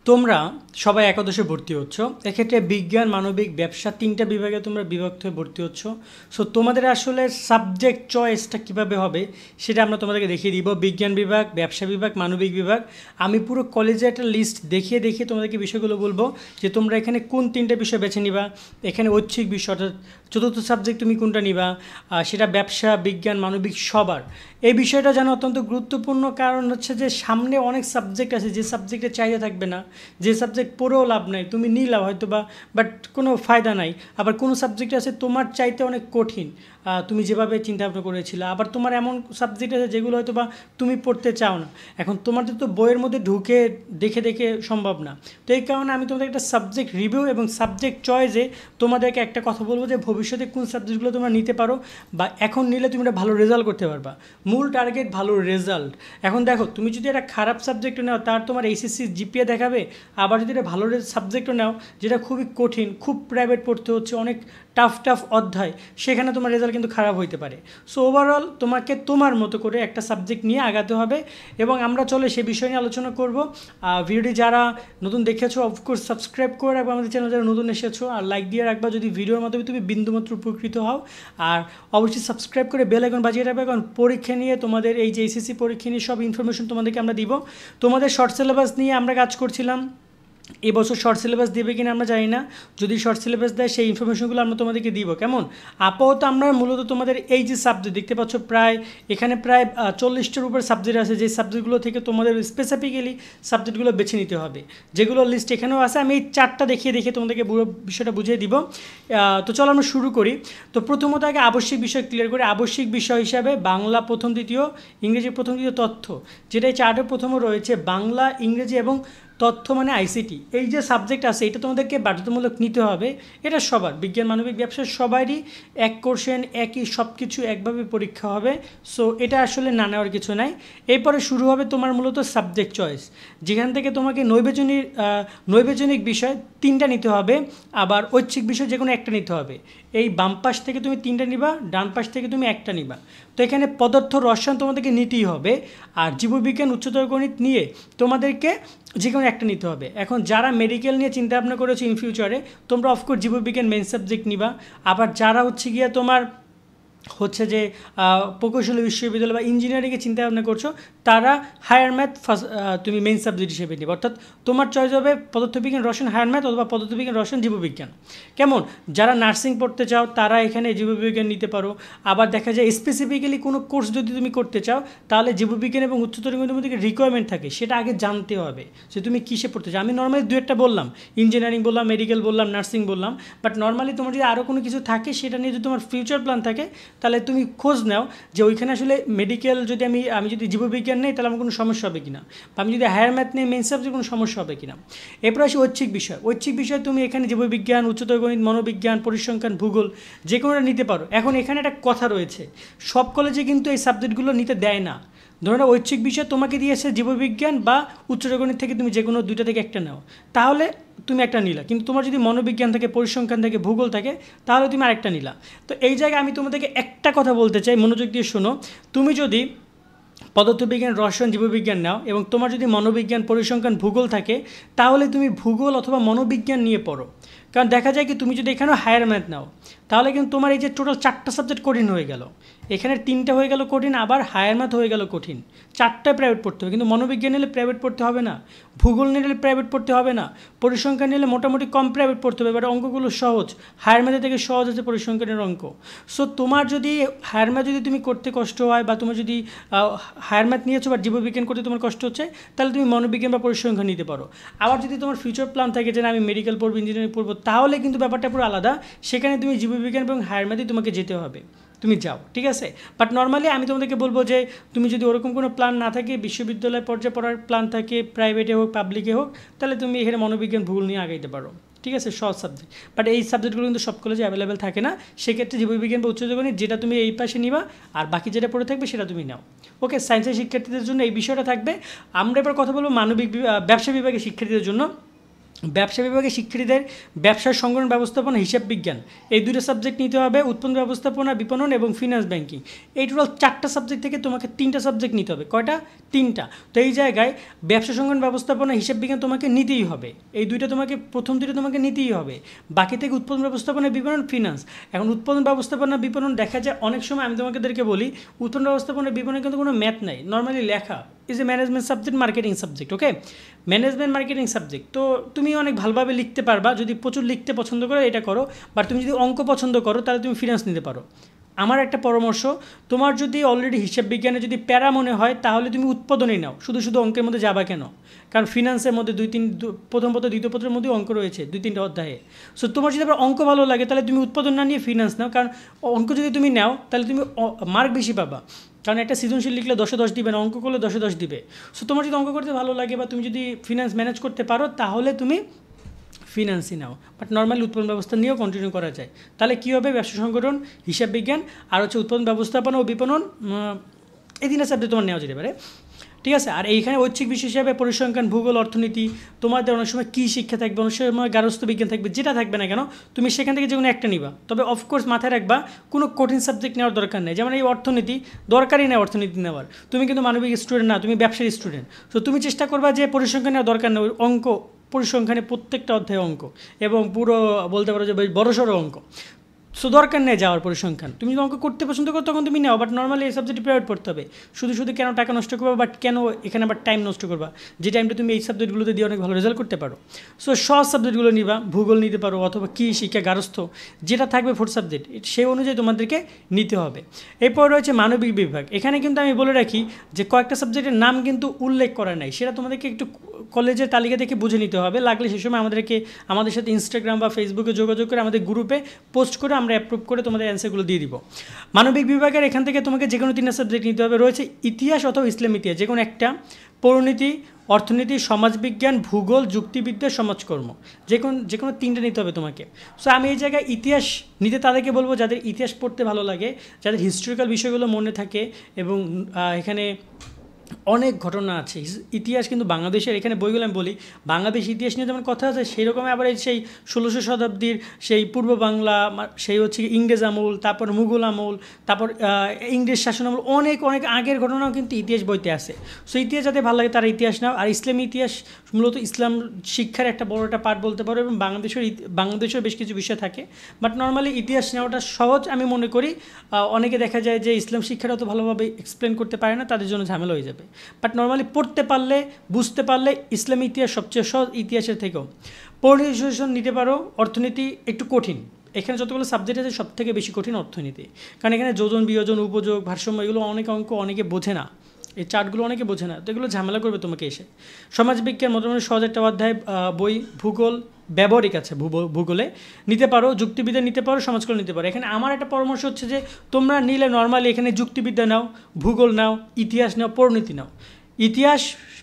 তোমরা সবাই একাদশে ভর্তি হচ্ছ। এক্ষেত্রে বিজ্ঞান, মানবিক, ব্যবসা ৩টা বিভাগে তোমরা বিভক্ত হয়ে ভর্তি হচ্ছ। সো তোমাদের আসলে সাবজেক্ট চয়েসটা কীভাবে হবে সেটা আমরা তোমাদেরকে দেখিয়ে দিব। বিজ্ঞান বিভাগ, ব্যবসা বিভাগ, মানবিক বিভাগ, আমি পুরো কলেজে একটা লিস্ট দেখিয়ে দেখিয়ে তোমাদেরকে বিষয়গুলো বলবো যে তোমরা এখানে কোন 3টে বিষয় বেছে নিবা। এখানে ঐচ্ছিক বিষয় অর্থাৎ চতুর্থ সাবজেক্ট তুমি কোনটা নিবা, সেটা ব্যবসা, বিজ্ঞান, মানবিক সবার। এই বিষয়টা যেন অত্যন্ত গুরুত্বপূর্ণ, কারণ হচ্ছে যে সামনে অনেক সাবজেক্ট আছে যে সাবজেক্টের চাহিদা থাকবে না, যে সাবজেক্ট পড়েও লাভ নাই, তুমি নিলাম হয়তো বাট কোনো ফায়দা নাই। আবার কোনো সাবজেক্ট আছে তোমার চাইতে অনেক কঠিন, তুমি যেভাবে চিন্তা ভাবনা করেছিলে। আবার তোমার এমন সাবজেক্ট আছে যেগুলো হয়তো বা তুমি পড়তে চাও না। এখন তোমাদের তো বইয়ের মধ্যে ঢুকে দেখে দেখে সম্ভব না। তো এই কারণে আমি তোমাদের একটা সাবজেক্ট রিভিউ এবং সাবজেক্ট চয়েসে তোমাদেরকে একটা কথা বলবো যে ভবিষ্যতে কোন সাবজেক্টগুলো তোমরা নিতে পারো বা এখন নিলে তুমি একটা ভালো রেজাল্ট করতে পারবা। মূল টার্গেট ভালো রেজাল্ট। এখন দেখো, তুমি যদি একটা খারাপ সাবজেক্ট নাও তার তোমার এইচএসসি জিপিএ দেখাবে, আবার যদি এটা ভালো সাবজেক্টও নাও যেটা খুবই কঠিন, খুব প্রাইভেট পড়তে হচ্ছে, অনেক টাফ অধ্যায়, সেখানে তোমার রেজাল্ট কিন্তু খারাপ হইতে পারে। সো ওভারঅল তোমাকে তোমার মতো করে একটা সাবজেক্ট নিয়ে আগাতে হবে এবং আমরা চলে সে বিষয় নিয়ে আলোচনা করব। ভিডিওটি যারা নতুন দেখেছো অফকোর্স সাবস্ক্রাইব করে রাখবো আমাদের চ্যানেল, যারা নতুন এসেছো আর লাইক দিয়ে রাখবা যদি ভিডিওর মাধ্যমে তুমি বিন্দুমাত্র উপকৃত হও। আর অবশ্যই সাবস্ক্রাইব করে বেল আইকন বাজিয়ে রাখবে, কারণ পরীক্ষা নিয়ে তোমাদের এই যে এইচএসসি পরীক্ষা নিয়ে সব ইনফরমেশন তোমাদেরকে আমরা দিব। তোমাদের শর্ট সিলেবাস নিয়ে আমরা কাজ করছিলাম, এবছর শর্ট সিলেবাস দেবে কিনা আমরা জানি না। যদি শর্ট সিলেবাস দেয় সেই ইনফরমেশনগুলো আমরা তোমাদেরকে দিব। কেমন? আপাতত আমরা মূলত তোমাদের এই যে সাবজেক্ট দেখতে পাচ্ছ, এখানে প্রায় 40টার উপর সাবজেক্ট আছে, যে সাবজেক্টগুলো থেকে তোমাদের স্পেসিফিক্যালি সাবজেক্টগুলো বেছে নিতে হবে, যেগুলো লিস্ট এখানেও আছে। আমি এই 4টা দেখিয়ে তোমাদেরকে পুরো বিষয়টা বুঝিয়ে দিব। তো চলো আমরা শুরু করি। তো প্রথমত আগে আবশ্যিক বিষয় ক্লিয়ার করি। আবশ্যিক বিষয় হিসাবে বাংলা প্রথম, দ্বিতীয়, ইংরেজি প্রথম, দ্বিতীয়, তথ্য, যেটা এই চার্টের প্রথমে রয়েছে। বাংলা, ইংরেজি এবং তথ্য মানে আইসিটি, এই যে সাবজেক্ট আছে এটা তোমাদেরকে বাধ্যতামূলক নিতে হবে। এটা সবার, বিজ্ঞান, মানবিক, ব্যবসা সবারই এক কোশ্চেন, একই সব কিছু একভাবে পরীক্ষা হবে। সো এটা আসলে না নেওয়ার কিছু নাই। এরপরে শুরু হবে তোমার মূলত সাবজেক্ট চয়েস, যেখান থেকে তোমাকে নৈবেচনিক বিষয় 3টা নিতে হবে, আবার ঐচ্ছিক বিষয় যে কোনো একটা নিতে হবে। এই বাম পাশ থেকে তুমি 3টা নিবা, ডান পাশ থেকে তুমি একটা নিবা। তো এখানে পদার্থ, রসায়ন তোমাদেরকে নিতেই হবে, আর জীববিজ্ঞান, উচ্চতর গণিত নিয়ে তোমাদেরকে যে কোনো একটা নিতে হবে। এখন যারা মেডিকেল নিয়ে চিন্তা ভাবনা করেছো ইন ফিউচারে, তোমরা অফকোর্স জীববিজ্ঞান মেইন সাবজেক্ট নিবা। আবার যারা গিয়ে তোমার যে প্রকৌশলী বিশ্ববিদ্যালয় বা ইঞ্জিনিয়ারিংয়ে চিন্তা ভাবনা করছো, তারা হায়ার ম্যাথ তুমি মেইন সাবজেক্ট হিসেবে নিবে। অর্থাৎ তোমার চয়েস হবে পদার্থবিজ্ঞান, রসায়ন, হায়ার ম্যাথ, অথবা পদার্থবিজ্ঞান, রসায়ন, জীববিজ্ঞান। কেমন? যারা নার্সিং পড়তে চাও তারা এখানে জীববিজ্ঞান নিতে পারো। আবার দেখা যায় স্পেসিফিক্যালি কোনো কোর্স যদি তুমি করতে চাও, তাহলে জীববিজ্ঞান এবং উচ্চতর গণিতের মধ্যে রিকোয়ারমেন্ট থাকে, সেটা আগে জানতে হবে যে তুমি কিসে পড়তে চাও। আমি নর্মালি 2-1টা বললাম, ইঞ্জিনিয়ারিং বললাম, মেডিকেল বললাম, নার্সিং বললাম, বাট নর্মালি তোমার যদি আরও কোনো কিছু থাকে, সেটা নিয়ে যদি তোমার ফিউচার প্ল্যান থাকে, তাহলে তুমি খোঁজ নাও যে ওইখানে আসলে মেডিকেল যদি আমি যদি জীববিজ্ঞান নেই তাহলে আমার কোনো সমস্যা হবে কিনা, বা আমি যদি হায়ার ম্যাথ নেই মেইন সাবজেক্ট কোনো সমস্যা হবে কিনা। এরপর আসি ঐচ্ছিক বিষয়। ঐচ্ছিক বিষয় তুমি এখানে জীববিজ্ঞান, উচ্চতর গণিত, মনোবিজ্ঞান, পরিসংখ্যান, ভূগোল যে কোনোটা নিতে পারো। এখন এখানে একটা কথা রয়েছে, সব কলেজে কিন্তু এই সাবজেক্টগুলো নিতে দেয় না। ধরো না, ঐচ্ছিক বিষয় তোমাকে দিয়েছে জীববিজ্ঞান বা উচ্চতর গণিত থেকে তুমি যে কোনো 2টা থেকে একটা নাও, তাহলে তুমি একটা নিলা। কিন্তু তোমার যদি মনোবিজ্ঞান থাকে, পরিসংখ্যান থাকে, ভূগোল থাকে, তাহলে তুমি আরেকটা নিলা। তো এই জায়গায় আমি তোমাদেরকে একটা কথা বলতে চাই, মনোযোগ দিয়ে শোনো। তুমি যদি পদার্থবিজ্ঞান, রসায়ন, জীববিজ্ঞান নাও এবং তোমার যদি মনোবিজ্ঞান, পরিসংখ্যান, ভূগোল থাকে, তাহলে তুমি ভূগোল অথবা মনোবিজ্ঞান নিয়ে পড়ো। কারণ দেখা যায় কি, তুমি যদি এখানেও হায়ার ম্যাথ নাও, তাহলে কিন্তু তোমার এই যে টোটাল 4টা সাবজেক্ট কঠিন হয়ে গেল। এখানে 3টা হয়ে গেল কঠিন, আবার হায়ার ম্যাথ হয়ে গেল কঠিন, 4টায় প্রাইভেট পড়তে হবে। কিন্তু মনোবিজ্ঞান নিলে প্রাইভেট পড়তে হবে না, ভূগোল নিলে প্রাইভেট পড়তে হবে না, পরিসংখ্যান নিলে মোটামুটি কম প্রাইভেট পড়তে হবে, বাট অঙ্কগুলো সহজ, হায়ার ম্যাথের থেকে সহজ আছে পরিসংখ্যানের অঙ্ক। সো তোমার যদি হায়ার ম্যাথ যদি তুমি করতে কষ্ট হয়, বা তোমার যদি হায়ার ম্যাথ নিয়েছো বা জীববিজ্ঞান করতে তোমার কষ্ট হচ্ছে, তাহলে তুমি মনোবিজ্ঞান বা পরিসংখ্যান নিতে পারো। আবার যদি তোমার ফিউচার প্ল্যান থাকে যে না আমি মেডিকেল পড়বো, ইঞ্জিনিয়ারিং পড়বো, তাহলে কিন্তু ব্যাপারটা পুরো আলাদা। সেখানে তুমি জীববিজ্ঞান এবং হায়ার ম্যাথই তোমাকে যেতে হবে, তুমি যাও, ঠিক আছে। বাট নর্মালি আমি তোমাদেরকে বলবো যে তুমি যদি ওরকম কোনো প্ল্যান না থাকে, বিশ্ববিদ্যালয় পর্যায়ে পড়ার প্ল্যান থাকে, প্রাইভেটে হোক পাবলিকে হোক, তাহলে তুমি এখানে মনোবিজ্ঞান, ভূগোল নিয়ে আগাইতে পারো, ঠিক আছে, সহজ সাবজেক্ট। বাট এই সাবজেক্টগুলো কিন্তু সব কলেজে অ্যাভেলেবেল থাকে না। সেক্ষেত্রে জীববিজ্ঞান বা উচ্চতর গণিত যেটা তুমি এই পাশে নিবা, আর বাকি যেটা পড়ে থাকবে সেটা তুমি নাও। ওকে, সায়েন্সের শিক্ষার্থীদের জন্য এই বিষয়টা থাকবে। আমরা এবার কথা বলবো ব্যবসা বিভাগের শিক্ষার্থীদের জন্য। ব্যবসা বিভাগের শিক্ষার্থীদের ব্যবসার সংগঠন ব্যবস্থাপনা হিসাব বিজ্ঞান এই দুটো সাবজেক্ট নিতে হবে, উৎপন্ন ব্যবস্থাপনা বিপণন এবং ফিনান্স ব্যাংকিং। এই টোটাল 4টা সাবজেক্ট থেকে তোমাকে 3টা সাবজেক্ট নিতে হবে। কয়টা? 3টা। তো এই জায়গায় ব্যবসা সংগঠন ব্যবস্থাপনা হিসাব বিজ্ঞান তোমাকে নিতেই হবে, এই দুইটা তোমাকে প্রথম দুটো তোমাকে নিতেই হবে। বাকি থেকে উৎপাদন ব্যবস্থাপনা বিপণন ফিনান্স। এখন উৎপাদন ব্যবস্থাপনা বিপণন দেখা যায় অনেক সময় আমি তোমাদেরকে বলি উৎপাদন ব্যবস্থাপনা বিপণনে কিন্তু কোনো ম্যাথ নাই, নর্মালি লেখা is a management subject, marketing subject. Okay, management marketing subject. তো তুমি অনেক ভালোভাবে লিখতে পারবা, যদি প্রচুর লিখতে পছন্দ করো এটা করো, বাট তুমি যদি অঙ্ক পছন্দ করো তাহলে তুমি ফিনান্স নিতে পারো। আমার একটা পরামর্শ, তোমার যদি অলরেডি হিসাব বিজ্ঞানে যদি প্যারা মনে হয় তাহলে তুমি উৎপাদনেই নাও, শুধু শুধু অঙ্কের মধ্যে যাবা কেন? কারণ ফিনান্সের মধ্যে প্রথম পত্র দ্বিতীয় পত্রের মধ্যে অঙ্ক রয়েছে 2-3টা অধ্যায়ে। সো তোমার যদি আবার অঙ্ক ভালো লাগে তাহলে তুমি উৎপাদন না নিয়ে ফিনান্স নাও, কারণ অঙ্ক যদি তুমি নাও তাহলে তুমি মার্ক বেশি পাবা। কারণ একটা সৃজনশীল লিখলে 10-এ 10 দিবে না, অঙ্ক করলে 10-এ 10 দিবে। সো তোমার যদি অঙ্ক করতে ভালো লাগে বা তুমি যদি ফিনান্স ম্যানেজ করতে পারো তাহলে তুমি ফিনান্সই নাও, বাট নর্মালি উৎপাদন ব্যবস্থা নিয়েও কন্টিনিউ করা যায়। তাহলে কী হবে? ব্যবসা সংগঠন, হিসাব বিজ্ঞান আর হচ্ছে উৎপাদন ব্যবস্থাপনা ও বিপণন, এই 3টা সাবজেক্ট তোমার নেওয়া যেতে পারে। ঠিক আছে। আর এইখানে ঐচ্ছিক বিষয় হিসাবে পরিসংখ্যান, ভূগোল, অর্থনীতি, তোমাদের অনেক সময় কী শিক্ষা থাকবে, অনেক সময় গার্হস্থ্য বিজ্ঞান থাকবে, যেটা থাকবে না কেন তুমি সেখান থেকে যে কোনো একটা নিবা। তবে অফকোর্স মাথায় রাখবা কোনো কঠিন সাবজেক্ট নেওয়ার দরকার নেই। যেমন এই অর্থনীতি দরকারই নেই, অর্থনীতি নেওয়ার, তুমি কিন্তু মানবিক স্টুডেন্ট না, তুমি ব্যবসায়ী স্টুডেন্ট। তো তুমি চেষ্টা করবা যে পরিসংখ্যান নেওয়ার দরকার নেই, অঙ্ক পরিসংখ্যানে প্রত্যেকটা অধ্যায়ে অঙ্ক এবং পুরো বলতে পারো যে বড়সড় অঙ্ক। সো দরকার নেই যাওয়ার পরিসংখ্যান, তুমি যদি অঙ্ক করতে পছন্দ করো তখন তুমি নাও, বাট নর্মালি এই সাবজেক্টে প্রাইভেট পড়তে হবে। শুধু শুধু কেন টাকা নষ্ট করবা, বাট কেন এখানে আবার টাইম নষ্ট করবা, যে টাইমটা তুমি এই সাবজেক্টগুলোতে দিয়ে অনেক ভালো রেজাল্ট করতে পারো। সো সহজ সাবজেক্টগুলো নিবা, ভূগোল নিতে পারো অথবা কী শিক্ষা, গার্হস্থ্য, যেটা থাকবে 4 সাবজেক্ট সেই অনুযায়ী তোমাদেরকে নিতে হবে। এরপর রয়েছে মানবিক বিভাগ। এখানে কিন্তু আমি বলে রাখি যে কয়েকটা সাবজেক্টের নাম কিন্তু উল্লেখ করা নাই, সেটা তোমাদেরকে একটু কলেজের তালিকা দেখে বুঝে নিতে হবে। লাগলে সে সময় আমাদের সাথে ইনস্টাগ্রাম বা ফেসবুকে যোগাযোগ করে আমাদের গ্রুপে পোস্ট করে আমরা অ্যাপ্রুভ করে তোমাদের অ্যান্সারগুলো দিয়ে দিব। মানবিক বিভাগের এখান থেকে তোমাকে যে কোনো 3টা সাবজেক্ট নিতে হবে। রয়েছে ইতিহাস অথবা ইসলাম ইতিহাস, যে কোনো একটা, পরিণীতি, অর্থনীতি, সমাজবিজ্ঞান, ভূগোল, যুক্তিবিদ্যা, সমাজকর্ম, যে কোনো 3টা নিতে হবে তোমাকে। সো আমি এই জায়গায় ইতিহাস নিতে তাদেরকে বলবো যাদের ইতিহাস পড়তে ভালো লাগে, যাদের হিস্টোরিক্যাল বিষয়গুলো মনে থাকে এবং এখানে অনেক ঘটনা আছে। ইতিহাস কিন্তু বাংলাদেশের, এখানে বইগুলো আমি বলি বাংলাদেশ ইতিহাস নিয়ে যেমন কথা আছে সেই রকমই আবার সেই 1600 শতাব্দীর সেই পূর্ব বাংলা, সেই হচ্ছে ইংরেজ আমল, তারপর মুঘল আমল, তারপর ইংরেজ শাসন আমল, অনেক অনেক আগের ঘটনাও কিন্তু ইতিহাস বইতে আছে। সো ইতিহাস যাতে ভালো লাগে তারা ইতিহাস নাও। আর ইসলামী ইতিহাস মূলত ইসলাম শিক্ষার একটা বড় একটা পার্ট বলতে পারো, এবং বাংলাদেশের বেশ কিছু বিষয় থাকে, বাট নর্মালি ইতিহাস নেওয়াটা সহজ আমি মনে করি। অনেকে দেখা যায় যে ইসলাম শিক্ষাটা তো ভালোভাবে এক্সপ্লেন করতে পারে না, তাদের জন্য ঝামেলা হয়ে যাবে। বাট নর্মালি পড়তে পারলে, বুঝতে পারলে ইসলামী ইতিহাস সবচেয়ে সহজ ইতিহাসের থেকেও। পরিসংখ্যান নিতে পারো। অর্থনীতি একটু কঠিন, এখানে যতগুলো সাবজেক্ট আছে সব থেকে বেশি কঠিন অর্থনীতি, কারণ এখানে যোজন, বিয়োজন, উপযোগ, ভারসাম্য, এগুলো অনেক অঙ্ক অনেকে বোঝে না, এই চার্টগুলো অনেকে বোঝে না, তো এগুলো ঝামেলা করবে তোমাকে এসে। সমাজবিজ্ঞান মোটামুটি সহজ একটা অধ্যায় বই। ভূগোল ব্যবহারিক আছে, ভূগোলে নিতে পারো, যুক্তিবিদ্যা নিতে পারো, সমাজকর্ম নিতে পারো। এখানে আমার একটা পরামর্শ হচ্ছে যে তোমরা নিলে নর্মালি এখানে যুক্তিবিদ্যা নাও, ভূগোল নাও, ইতিহাস নাও, পরিণীতি নাও। ইতিহাস,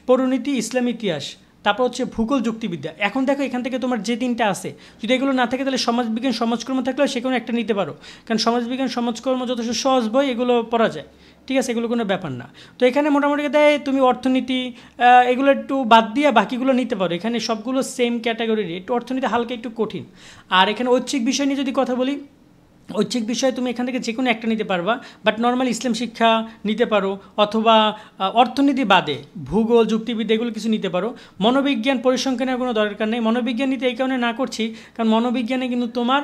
পরিণীতি, ইসলাম ইতিহাস, তারপর হচ্ছে ভূগোল, যুক্তিবিদ্যা। এখন দেখো এখান থেকে তোমার যে 3টা আছে যদি এগুলো না থাকে তাহলে সমাজবিজ্ঞান, সমাজকর্ম থাকলেও সে কোনো একটা নিতে পারো, কারণ সমাজবিজ্ঞান, সমাজকর্ম যথেষ্ট সহজ বই, এগুলো পড়া যায়। ঠিক আছে, এগুলো কোনো ব্যাপার না। তো এখানে মোটামুটি দেয় তুমি অর্থনীতি এগুলো একটু বাদ দিয়ে বাকিগুলো নিতে পারো, এখানে সবগুলো সেম ক্যাটাগরির। একটু অর্থনীতি হালকা একটু কঠিন। আর এখানে ঐচ্ছিক বিষয় নিয়ে যদি কথা বলি, ঐচ্ছিক বিষয়ে তুমি এখান থেকে যে কোনো একটা নিতে পারবা, বাট নর্মালি ইসলাম শিক্ষা নিতে পারো, অথবা অর্থনীতি বাদে ভূগোল, যুক্তিবিদ্যা এগুলো কিছু নিতে পারো। মনোবিজ্ঞান, পরিসংখ্যানের কোনো দরকার নেই। মনোবিজ্ঞান নিতে এই কারণে না করছি কারণ মনোবিজ্ঞানে কিন্তু তোমার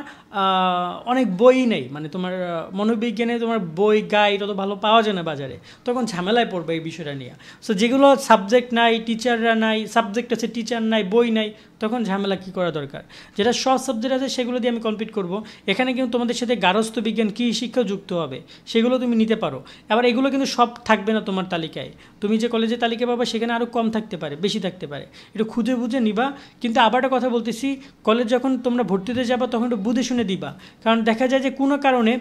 অনেক বই নেই, মানে তোমার মনোবিজ্ঞানে তোমার বই গাইড অত ভালো পাওয়া যায় না বাজারে, তখন ঝামেলায় পড়বে এই বিষয়টা নিয়ে। সো যেগুলো সাবজেক্ট নাই, টিচাররা নাই, সাবজেক্ট আছে টিচার নাই, বই নাই, তখন ঝামেলা কী করা দরকার। যেটা সব সাবজেক্ট আছে সেগুলো দিয়ে আমি কমপ্লিট করব। এখানে কিন্তু তোমাদের সাথে গার্হস্থ্য বিজ্ঞান, কী শিক্ষাও যুক্ত হবে, সেগুলো তুমি নিতে পারো। আবার এগুলো কিন্তু সব থাকবে না তোমার তালিকায়, তুমি যে কলেজে তালিকা পাবা সেখানে আরও কম থাকতে পারে, বেশি থাকতে পারে, একটু খুঁজে বুঝে নিবা। কিন্তু আবার একটা কথা বলতেছি, কলেজ যখন তোমরা ভর্তিতে যাবা তখন একটু বুঝে শুনে দিবা, কারণ দেখা যায় যে কোনো কারণে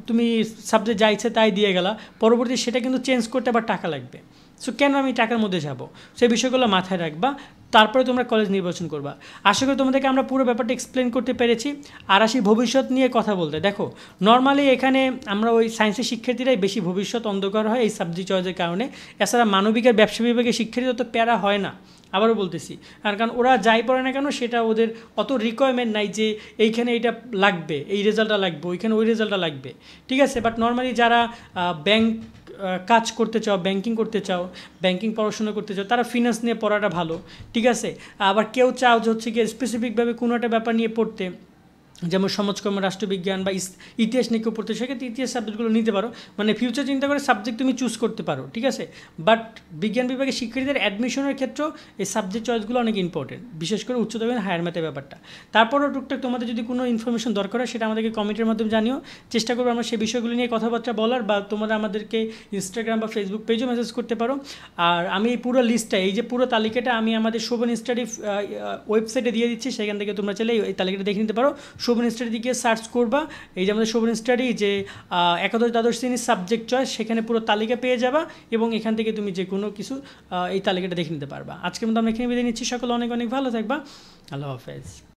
তুমি সাবজেক্ট যা ইচ্ছে তাই দিয়ে গেলা, পরবর্তী সেটা কিন্তু চেঞ্জ করতে আবার টাকা লাগবে। সো কেন আমি টাকার মধ্যে যাব, সেই বিষয়গুলো মাথায় রাখবা, তারপরে তোমরা কলেজ নির্বাচন করবা। আশা করি তোমাদেরকে আমরা পুরো ব্যাপারটা এক্সপ্লেন করতে পেরেছি। আর আসি ভবিষ্যৎ নিয়ে কথা বলতে। দেখো নর্মালি এখানে আমরা ওই সায়েন্সের শিক্ষার্থীরাই বেশি ভবিষ্যৎ অন্ধকার হয় এই সাবজেক্ট চয়েসের কারণে। এছাড়া মানবিকের ব্যবসা বিভাগের শিক্ষার্থীরা তো প্যারা হয় না, আবারও বলতেছি, কারণ ওরা যাই পড়ে না কেন সেটা ওদের অত রিকোয়ারমেন্ট নাই যে এইখানে এইটা লাগবে, এই রেজাল্টটা লাগবে, ওইখানে ওই রেজাল্টটা লাগবে, ঠিক আছে। বাট নর্মালি যারা ব্যাংক কাজ করতে চাও, ব্যাংকিং করতে চাও, ব্যাংকিং পড়াশোনা করতে চাও, তারা ফিনান্স নিয়ে পড়াটা ভালো, ঠিক আছে। আবার কেউ চাও যে হচ্ছে গিয়ে স্পেসিফিকভাবে কোনো একটা ব্যাপার নিয়ে পড়তে, যেমন সমাজকর্ম, রাষ্ট্রবিজ্ঞান বা ইতিহাস নিয়ে কেউ পড়তে, সেক্ষেত্রে ইতিহাস সাবজেক্টগুলো নিতে পারো, মানে ফিউচার চিন্তা করে সাবজেক্ট তুমি চুজ করতে পারো, ঠিক আছে। বাট বিজ্ঞান বিভাগের শিক্ষার্থীদের অ্যাডমিশনের ক্ষেত্রেও এই সাবজেক্ট চয়েসগুলো অনেক ইম্পর্টেন্ট, বিশেষ করে উচ্চতর হায়ার ম্যাথের ব্যাপারটা। তারপরও টুকটাক তোমাদের যদি কোনো ইনফরমেশন দরকার হয় সেটা আমাদেরকে কমেন্টের মাধ্যমে জানিও, চেষ্টা করবো আমরা সেই বিষয়গুলো নিয়ে কথাবার্তা বলার, বা তোমরা আমাদেরকে ইনস্টাগ্রাম বা ফেসবুক পেজও মেসেজ করতে পারো। আর আমি এই পুরো লিস্টটা, এই যে পুরো তালিকাটা আমি আমাদের শোভন স্টাডি ওয়েবসাইটে দিয়ে দিচ্ছি, সেখান থেকে তোমরা চাইলে এই তালিকাটা দেখে নিতে পারো। শোভন স্টাডি দিকে সার্চ করবা, এই যে আমাদের শোভন স্টাডি যে একাদশ দ্বাদশ শ্রেণীর সাবজেক্ট চয়েস, সেখানে পুরো তালিকা পেয়ে যাবা, এবং এখান থেকে তুমি যে কোনো কিছু এই তালিকাটা দেখে নিতে পারবা। আজকের মতো আমরা এখানে বিদায় নিচ্ছি, সকলে অনেক অনেক ভালো থাকবা, আল্লাহ হাফেজ।